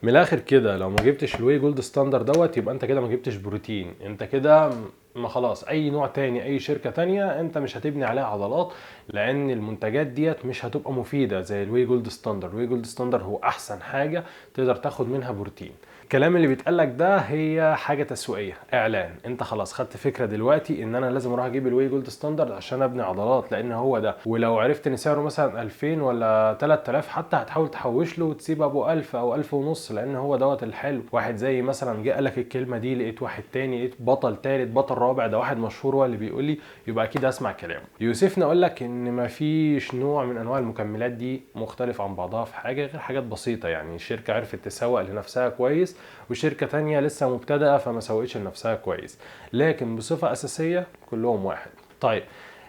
من الاخر كده لو ما جبتش الواي جولد ستاندرد دوت يبقى انت كده ما جبتش بروتين. انت كده ما خلاص اي نوع تاني اي شركة تانية انت مش هتبني عليها عضلات، لان المنتجات ديت مش هتبقى مفيدة زي الواي جولد ستاندرد. الواي جولد ستاندرد هو احسن حاجة تقدر تاخد منها بروتين. الكلام اللي بيتقالك ده هي حاجة تسويقية، اعلان. انت خلاص خدت فكرة دلوقتي ان انا لازم اروح اجيب الواي جولد ستاندرد عشان ابني عضلات، لان هو ده. ولو عرفت ان سعره مثلا 2000 ولا 3000 حتى هتحاول تحوش له وتسيب ابو 1000 او 1000 ونص، لان هو دوت الحلو. واحد زي مثلا جه قالك الكلمة دي، لقيت واحد تاني، لقيت بطل تالت بطل رابع، ده واحد مشهور هو اللي بيقول لي، يبقى اكيد اسمع كلامه. يوسفني اقول لك ان مفيش نوع من انواع المكملات دي مختلف عن بعضها في حاجة غير حاجات بسيطة. يعني الشركة عرفت تسوق لنفسها كويس، وشركة تانية لسه مبتدئة فما سوقتش لنفسها كويس، لكن بصفة أساسية كلهم واحد. طيب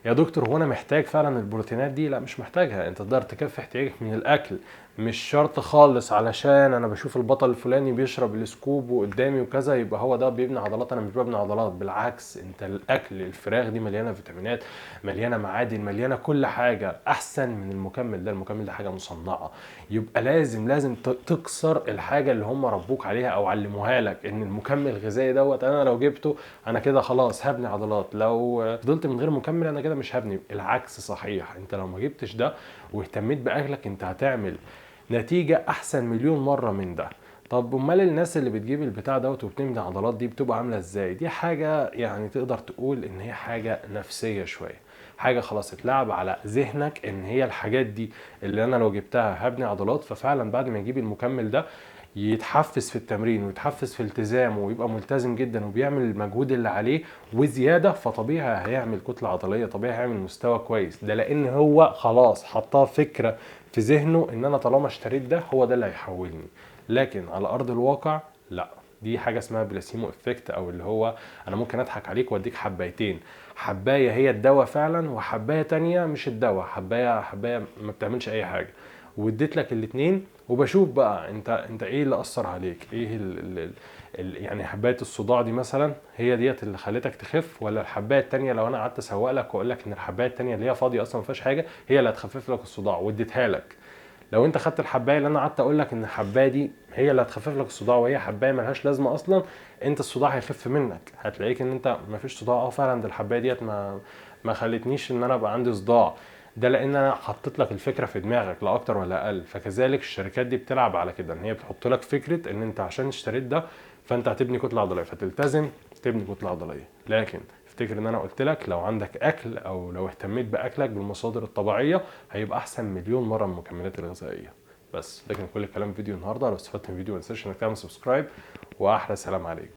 يا دكتور، هو انا محتاج فعلا البروتينات دي؟ لا مش محتاجها. انت تقدر تكفي احتياجك من الاكل، مش شرط خالص علشان انا بشوف البطل الفلاني بيشرب السكوب وقدامي وكذا يبقى هو ده بيبني عضلات. انا مش ببني عضلات، بالعكس. انت الاكل، الفراخ دي مليانه فيتامينات، مليانه معادن، مليانه كل حاجه احسن من المكمل ده. المكمل ده حاجه مصنعه، يبقى لازم تكسر الحاجه اللي هم ربوك عليها او علموها لك، ان المكمل الغذائي دوت انا لو جبته انا كده خلاص هبني عضلات، لو فضلت من غير مكمل انا كده مش هبني. العكس صحيح. انت لو ما جبتش ده واهتميت باكلك انت هتعمل نتيجة احسن مليون مرة من ده. طب امال الناس اللي بتجيب البتاع دوت وبتبني عضلات دي بتبقى عاملة ازاي؟ دي حاجة يعني تقدر تقول ان هي حاجة نفسية شوية، حاجة خلاص اتلعب على ذهنك ان هي الحاجات دي اللي انا لو جبتها هبني عضلات. ففعلا بعد ما يجيب المكمل ده يتحفز في التمرين ويتحفز في التزامه ويبقى ملتزم جدا وبيعمل المجهود اللي عليه وزياده، فطبيعي هيعمل كتله عضليه، طبيعي هيعمل مستوى كويس. ده لان هو خلاص حطها فكره في ذهنه ان انا طالما اشتريت ده هو ده اللي هيحولني. لكن على ارض الواقع لا، دي حاجه اسمها بلاسيمو افكت، او اللي هو انا ممكن اضحك عليك واديك حبايتين، حبايه هي الدواء فعلا وحبايه تانية مش الدواء، حبايه ما بتعملش اي حاجه، واديت لك الاثنين وبشوف بقى انت ايه اللي اثر عليك، ايه يعني حبايه الصداع دي مثلا هي ديت اللي خلتك تخف، ولا الحبايه الثانيه لو انا قعدت اسوق لك واقول لك ان الحبايه الثانيه اللي هي فاضيه اصلا ما فيهاش حاجه هي اللي هتخفف لك الصداع واديتها لك. لو انت خدت الحبايه اللي انا قعدت اقول لك ان الحبايه دي هي اللي هتخفف لك الصداع وهي حبايه ملهاش لازمه اصلا، انت الصداع هيخف منك، هتلاقيك ان انت ما فيش صداع. فعلا ده الحبايه ديت ما خلتنيش ان انا ابقى عندي صداع. ده لان انا حطيت لك الفكره في دماغك لا اكتر ولا اقل. فكذلك الشركات دي بتلعب على كده، ان هي بتحط لك فكره ان انت عشان اشتريت ده فانت هتبني كتله عضليه، فتلتزم تبني كتله عضليه. لكن افتكر ان انا قلت لك لو عندك اكل او لو اهتميت باكلك بالمصادر الطبيعيه هيبقى احسن مليون مره من المكملات الغذائيه. بس ده كان كل الكلام في فيديو النهارده. لو استفدت من الفيديو ما تنساش انك تعمل سبسكرايب، واحلى سلام عليكم.